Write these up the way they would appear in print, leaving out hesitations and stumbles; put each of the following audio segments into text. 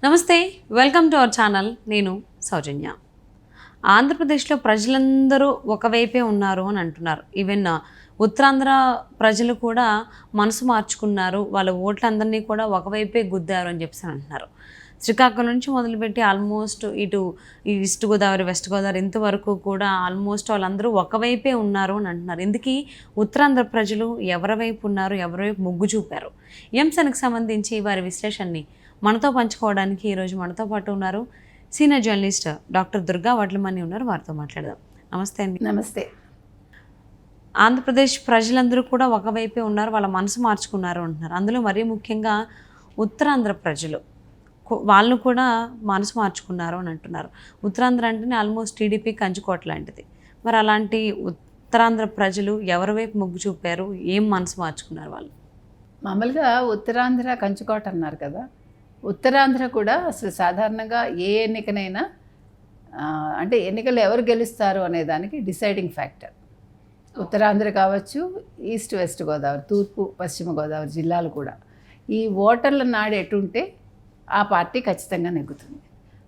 నమస్తే, welcome to our channel. నేను సౌజన్య. ఆంధ్రప్రదేశ్లో ప్రజలందరూ ఒకవైపే ఉన్నారు అని అంటున్నారు. ఈవెన్ ఉత్తరాంధ్ర ప్రజలు కూడా మనసు మార్చుకున్నారు, వాళ్ళ ఓట్లందరినీ కూడా ఒకవైపే గుద్దారు అని చెప్పేసి అంటున్నారు. శ్రీకాకుళం నుంచి మొదలుపెట్టి ఆల్మోస్ట్ ఇటు ఈస్ట్ గోదావరి, వెస్ట్ గోదావరి ఇంతవరకు కూడా ఆల్మోస్ట్ వాళ్ళందరూ ఒకవైపే ఉన్నారు అని అంటున్నారు. ఇందుకీ ఉత్తరాంధ్ర ప్రజలు ఎవరి వైపు ఉన్నారు, ఎవరి వైపు మొగ్గు చూపారు? ఈ అంశానికి సంబంధించి వారి విశ్లేషణని మనతో పంచుకోవడానికి ఈరోజు మనతో పాటు ఉన్నారు senior journalist doctor Durga Vadlamani ఉన్నారు. వారితో మాట్లాడదాం. నమస్తే అండి. నమస్తే. ఆంధ్రప్రదేశ్ ప్రజలందరూ కూడా ఒకవైపే ఉన్నారు, వాళ్ళ మనసు మార్చుకున్నారు అంటున్నారు. అందులో మరీ ముఖ్యంగా ఉత్తరాంధ్ర ప్రజలు వాళ్ళు కూడా మనసు మార్చుకున్నారు అని అంటున్నారు. ఉత్తరాంధ్ర అంటేనే ఆల్మోస్ట్ టీడీపీ కంచుకోట లాంటిది. మరి అలాంటి ఉత్తరాంధ్ర ప్రజలు ఎవరి వైపు మొగ్గు చూపారు, ఏం మనసు మార్చుకున్నారు వాళ్ళు? మామూలుగా ఉత్తరాంధ్ర కంచుకోట అన్నారు కదా, ఉత్తరాంధ్ర కూడా అసలు సాధారణంగా ఏ ఎన్నికనైనా అంటే ఎన్నికలు ఎవరు గెలుస్తారు అనే దానికి డిసైడింగ్ ఫ్యాక్టర్. ఉత్తరాంధ్ర కావచ్చు, ఈస్ట్ వెస్ట్ గోదావరి, తూర్పు పశ్చిమ గోదావరి జిల్లాలు కూడా ఈ ఓటర్ల నాడు ఎటుంటే ఆ పార్టీ ఖచ్చితంగా నెగ్గుతుంది.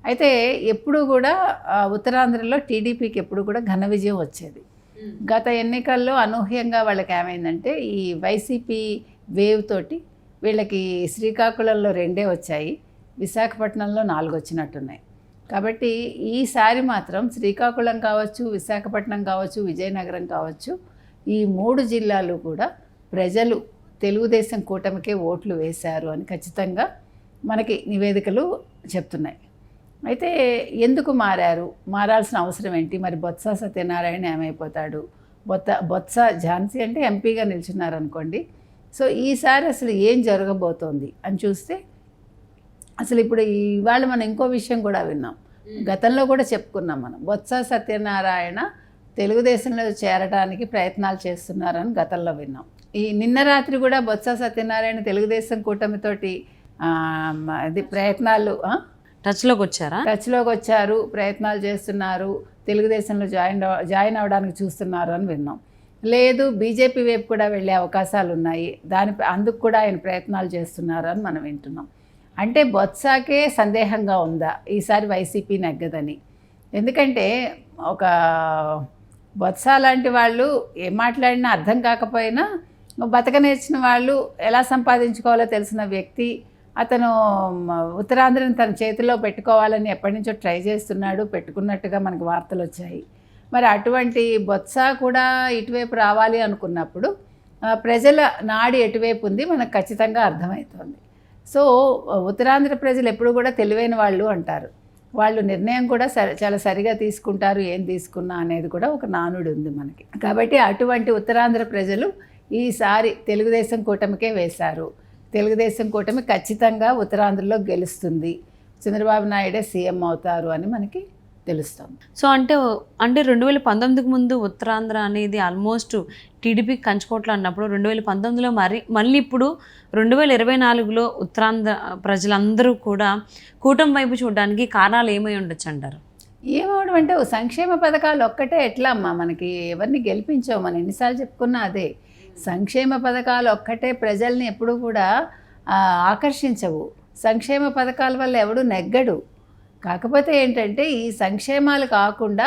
అయితే ఎప్పుడు కూడా ఉత్తరాంధ్రలో టీడీపీకి ఎప్పుడు కూడా ఘన విజయం వచ్చేది. గత ఎన్నికల్లో అనూహ్యంగా వాళ్ళకి ఏమైందంటే ఈ వైసీపీ వేవ్ తోటి వీళ్ళకి శ్రీకాకుళంలో 2 వచ్చాయి, విశాఖపట్నంలో 4 వచ్చినట్టున్నాయి. కాబట్టి ఈసారి మాత్రం శ్రీకాకుళం కావచ్చు, విశాఖపట్నం కావచ్చు, విజయనగరం కావచ్చు, ఈ 3 జిల్లాలు కూడా ప్రజలు తెలుగుదేశం కూటమికే ఓట్లు వేశారు అని ఖచ్చితంగా మనకి నివేదికలు చెప్తున్నాయి. అయితే ఎందుకు మారారు, మారాల్సిన అవసరం ఏంటి? మరి బొత్స సత్యనారాయణ ఏమైపోతాడు? బొత్స ఝాన్సీ అంటే ఎంపీగా నిల్చున్నారు అనుకోండి. సో ఈసారి అసలు ఏం జరగబోతోంది అని చూస్తే అసలు ఇప్పుడు ఇవాళ మనం ఇంకో విషయం కూడా విన్నాం, గతంలో కూడా చెప్పుకున్నాం మనం. బొత్స సత్యనారాయణ తెలుగుదేశంలో చేరడానికి ప్రయత్నాలు చేస్తున్నారని గతంలో విన్నాం. ఈ నిన్న రాత్రి కూడా బొత్స సత్యనారాయణ తెలుగుదేశం కూటమితోటి అది ప్రయత్నాలు టచ్లోకి వచ్చారు, ప్రయత్నాలు చేస్తున్నారు, తెలుగుదేశంలో జాయిన్ అవ్వడానికి చూస్తున్నారు అని విన్నాం. లేదు, బీజేపీ వైపు కూడా వెళ్ళే అవకాశాలు ఉన్నాయి, అందుకు కూడా ఆయన ప్రయత్నాలు చేస్తున్నారు అని మనం వింటున్నాం. అంటే బొత్సాకే సందేహంగా ఉందా ఈసారి వైసీపీ నెగ్గదని? ఎందుకంటే ఒక బొత్స లాంటి వాళ్ళు ఏం మాట్లాడినా అర్థం కాకపోయినా బతక నేర్చిన వాళ్ళు, ఎలా సంపాదించుకోవాలో తెలిసిన వ్యక్తి, అతను ఉత్తరాంధ్రని తన చేతిలో పెట్టుకోవాలని ఎప్పటి నుంచో ట్రై చేస్తున్నాడు, పెట్టుకున్నట్టుగా మనకు వార్తలు వచ్చాయి. మరి అటువంటి బొత్స కూడా ఇటువైపు రావాలి అనుకున్నప్పుడు ప్రజల నాడి ఎటువైపు ఉంది మనకు ఖచ్చితంగా అర్థమవుతుంది. సో ఉత్తరాంధ్ర ప్రజలు ఎప్పుడు కూడా తెలివైన వాళ్ళు అంటారు, వాళ్ళు నిర్ణయం కూడా చాలా సరిగా తీసుకుంటారు, ఏం తీసుకున్నా అనేది కూడా ఒక నానుడి ఉంది మనకి. కాబట్టి అటువంటి ఉత్తరాంధ్ర ప్రజలు ఈసారి తెలుగుదేశం కూటమికే వేశారు. తెలుగుదేశం కూటమి ఖచ్చితంగా ఉత్తరాంధ్రలో గెలుస్తుంది, చంద్రబాబు నాయుడే సీఎం అవుతారు అని మనకి తెలుస్తుంది. సో అంటే 2019కు ముందు ఉత్తరాంధ్ర అనేది ఆల్మోస్ట్ టీడీపీ కంచుకోట్లు అన్నప్పుడు 2019లో మళ్ళీ ఇప్పుడు 2024లో ఉత్తరాంధ్ర ప్రజలందరూ కూడా కూటమి వైపు చూడడానికి కారణాలు ఏమై ఉండొచ్చు అంటారు? ఏమవడం అంటే సంక్షేమ పథకాలు ఒక్కటే ఎట్లా అమ్మా మనకి ఎవరిని గెలిపించావు, మనం ఎన్నిసార్లు చెప్పుకున్నా అదే. సంక్షేమ పథకాలు ఒక్కటే ప్రజల్ని ఎప్పుడు కూడా ఆకర్షించవు. సంక్షేమ పథకాల వల్ల ఎవడు నెగ్గడు. కాకపోతే ఏంటంటే ఈ సంక్షేమాలు కాకుండా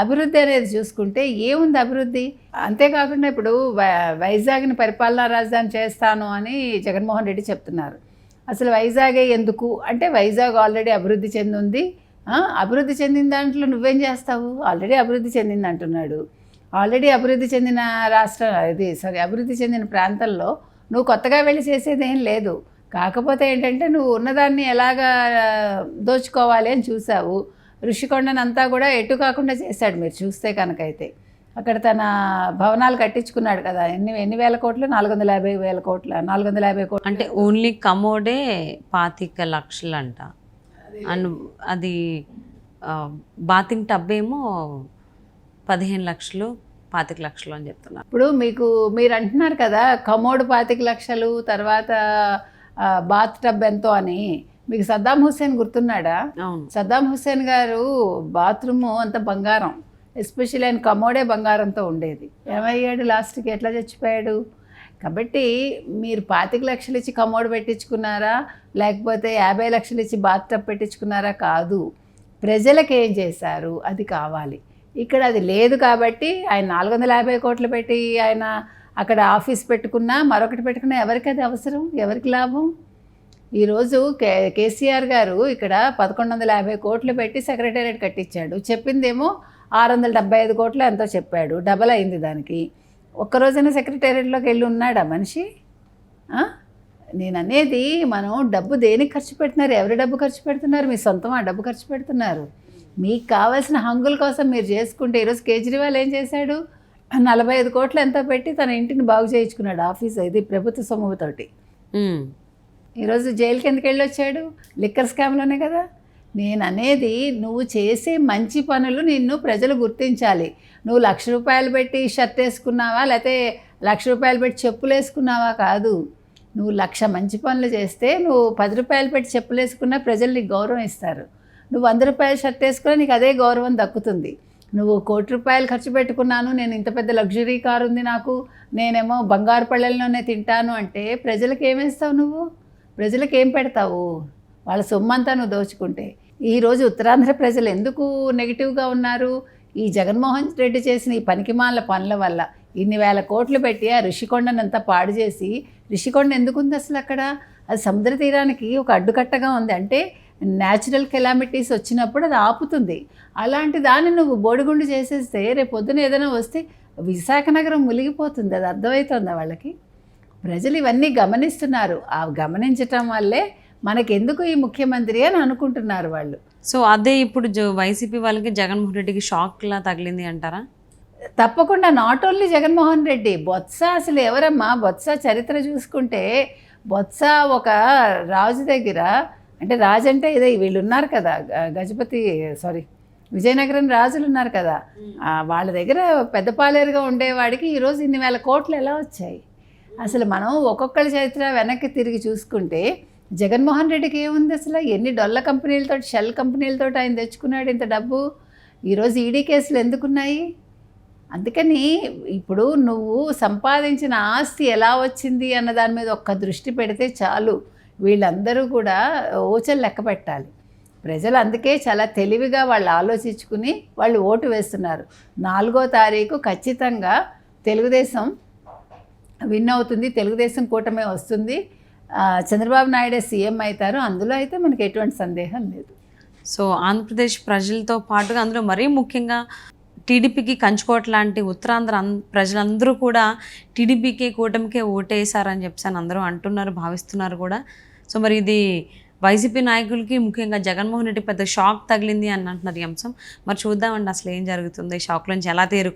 అభివృద్ధి అనేది చూసుకుంటే ఏముంది అభివృద్ధి? అంతేకాకుండా ఇప్పుడు వైజాగ్ని పరిపాలనా రాజధాని చేస్తాను అని జగన్మోహన్ రెడ్డి చెప్తున్నారు. అసలు వైజాగే ఎందుకు అంటే వైజాగ్ ఆల్రెడీ అభివృద్ధి చెందింది, అభివృద్ధి చెందిన దాంట్లో నువ్వేం చేస్తావు? ఆల్రెడీ అభివృద్ధి చెందింది అంటున్నాడు. ఆల్రెడీ అభివృద్ధి చెందిన అభివృద్ధి చెందిన ప్రాంతంలో నువ్వు కొత్తగా వెళ్ళి చేసేది ఏం లేదు. కాకపోతే ఏంటంటే నువ్వు ఉన్నదాన్ని ఎలాగా దోచుకోవాలి అని చూసావు. ఋషికొండనంతా కూడా ఎటు కాకుండా చేశాడు మీరు చూస్తే కనుకైతే. అక్కడ తన భవనాలు కట్టించుకున్నాడు కదా, ఎన్ని వేల కోట్లు, 450,000 కోట్ల 450 కోట్లు. అంటే ఓన్లీ కమోడే 25 లక్షలు అంట. అండ్ అది బాతింగ్ టబ్ ఏమో 15 లక్షలు, 25 లక్షలు అని చెప్తున్నారు. ఇప్పుడు మీరు అంటున్నారు కదా కమోడ్ 25 లక్షలు, తర్వాత బాత్ టబ్ ఎంతో అని. మీకు సద్దాం హుస్సేన్ గుర్తున్నాడా? సద్దాం హుస్సేన్ గారు బాత్రూము అంత బంగారం, ఎస్పెషల్లీ ఆయన కమోడే బంగారంతో ఉండేది. ఏమయ్యాడు లాస్ట్కి, ఎట్లా చచ్చిపోయాడు? కాబట్టి మీరు 25 లక్షలు ఇచ్చి కమోడ్ పెట్టించుకున్నారా, లేకపోతే 50 లక్షలు ఇచ్చి బాత్ టబ్ పెట్టించుకున్నారా? కాదు. ప్రజలకు ఏం చేశారు అది కావాలి. ఇక్కడ అది లేదు కాబట్టి ఆయన 450 కోట్లు పెట్టి ఆయన అక్కడ ఆఫీస్ పెట్టుకున్నా, మరొకటి పెట్టుకున్నా ఎవరికి అది అవసరం? ఎవరికి లాభం? ఈరోజు కేసీఆర్ గారు ఇక్కడ 1150 కోట్లు పెట్టి సెక్రటేరియట్ కట్టించాడు. చెప్పిందేమో 675 కోట్లు ఎంతో చెప్పాడు. డబల్ అయింది దానికి. ఒక్కరోజైనా సెక్రటేరియట్లోకి వెళ్ళి ఉన్నాడా మనిషి? నేను అనేది మనం డబ్బు దేనికి ఖర్చు పెడుతున్నారు? ఎవరి డబ్బు ఖర్చు పెడుతున్నారు? మీ సొంతం ఆ డబ్బు ఖర్చు పెడుతున్నారు. మీకు కావాల్సిన హంగుల కోసం మీరు చేసుకుంటే, ఈరోజు కేజ్రీవాల్ ఏం చేశాడు? 45 కోట్లు ఎంతో పెట్టి తన ఇంటిని బాగు చేయించుకున్నాడు, ఆఫీస్ ఇది ప్రభుత్వ సొమ్ముతోటి. ఈరోజు జైలుకి ఎందుకు వెళ్ళి వచ్చాడు? లిక్కర్ స్కామ్లోనే కదా. నేను అనేది నువ్వు చేసే మంచి పనులు నిన్ను ప్రజలు గుర్తించాలి. నువ్వు 1,00,000 రూపాయలు పెట్టి షర్ట్ వేసుకున్నావా, లేకపోతే 1,00,000 రూపాయలు పెట్టి చెప్పులు వేసుకున్నావా? కాదు. నువ్వు 1,00,000 మంచి పనులు చేస్తే నువ్వు 10 రూపాయలు పెట్టి చెప్పులు వేసుకున్నా ప్రజలు నీకు గౌరవం ఇస్తారు. నువ్వు 100 రూపాయలు షర్ట్ వేసుకున్నా నీకు అదే గౌరవం దక్కుతుంది. నువ్వు 1 కోటి రూపాయలు ఖర్చు పెట్టుకున్నాను, నేను ఇంత పెద్ద లగ్జరీ కారు ఉంది నాకు, నేనేమో బంగారు పళ్ళెల్లోనే తింటాను అంటే ప్రజలకు ఏమేస్తావు నువ్వు? ప్రజలకు ఏం పెడతావు? వాళ్ళ సొమ్మంతా నువ్వు దోచుకుంటే. ఈరోజు ఉత్తరాంధ్ర ప్రజలు ఎందుకు నెగిటివ్గా ఉన్నారు? ఈ జగన్మోహన్ రెడ్డి చేసిన ఈ పనికిమాల పనుల వల్ల. ఇన్ని వేల కోట్లు పెట్టి ఆ ఋషికొండనంతా పాడు చేసి, ఋషికొండ ఎందుకు ఉంది అసలు అక్కడ? అది సముద్ర తీరానికి ఒక అడ్డుకట్టగా ఉంది. అంటే న్యాచురల్ కెలామిటీస్ వచ్చినప్పుడు అది ఆపుతుంది. అలాంటి దాన్ని నువ్వు బోడిగుండు చేసేస్తే రేపు పొద్దున ఏదైనా వస్తే విశాఖ నగరం మునిగిపోతుంది. అది అర్థమవుతుందా వాళ్ళకి? ప్రజలు ఇవన్నీ గమనిస్తున్నారు. ఆ గమనించటం వల్లే మనకెందుకు ఈ ముఖ్యమంత్రి అని అనుకుంటున్నారు వాళ్ళు. సో అదే ఇప్పుడు వైసీపీ వాళ్ళకి జగన్మోహన్ రెడ్డికి షాక్లా తగిలింది అంటారా? తప్పకుండా. నాట్ ఓన్లీ జగన్మోహన్ రెడ్డి, బొత్స అసలు ఎవరమ్మా? బొత్స చరిత్ర చూసుకుంటే బొత్స ఒక రాజు దగ్గర, అంటే రాజు అంటే ఇదే వీళ్ళు ఉన్నారు కదా, విజయనగరం రాజులు ఉన్నారు కదా, వాళ్ళ దగ్గర పెద్ద పాలేరుగా ఉండేవాడికి ఈరోజు ఇన్ని వేల కోట్లు ఎలా వచ్చాయి? అసలు మనం ఒక్కొక్కరి చరిత్ర వెనక్కి తిరిగి చూసుకుంటే జగన్మోహన్ రెడ్డికి ఏముంది అసలు? ఎన్ని డొల్ల కంపెనీలతో, షెల్ కంపెనీలతో ఆయన తెచ్చుకున్నాడు ఇంత డబ్బు. ఈరోజు ఈడీ కేసులు ఎందుకున్నాయి? అందుకని ఇప్పుడు నువ్వు సంపాదించిన ఆస్తి ఎలా వచ్చింది అన్న దాని మీద ఒక్క దృష్టి పెడితే చాలు. వీళ్ళందరూ కూడా ఓచలు లెక్క పెట్టాలి. ప్రజలు అందుకే చాలా తెలివిగా వాళ్ళు ఆలోచించుకుని వాళ్ళు ఓటు వేస్తున్నారు. 4వ తారీఖు ఖచ్చితంగా తెలుగుదేశం విన్ అవుతుంది, తెలుగుదేశం కూటమే వస్తుంది, చంద్రబాబు నాయుడే సీఎం అవుతారు. అందులో అయితే మనకి ఎటువంటి సందేహం లేదు. సో ఆంధ్రప్రదేశ్ ప్రజలతో పాటుగా అందులో మరీ ముఖ్యంగా టీడీపీకి కంచుకోట లాంటి ఉత్తరాంధ్ర ప్రజలందరూ కూడా టీడీపీకి కూటమికే ఓటేసారని చెప్పేసి అందరూ అంటున్నారు, భావిస్తున్నారు కూడా. సో మరి ఇది వైసీపీ నాయకులకి ముఖ్యంగా జగన్మోహన్ రెడ్డి పెద్ద షాక్ తగిలింది అని అంటున్నారు ఈ అంశం. మరి చూద్దామండి అసలు ఏం జరుగుతుంది, షాక్ నుంచి ఎలా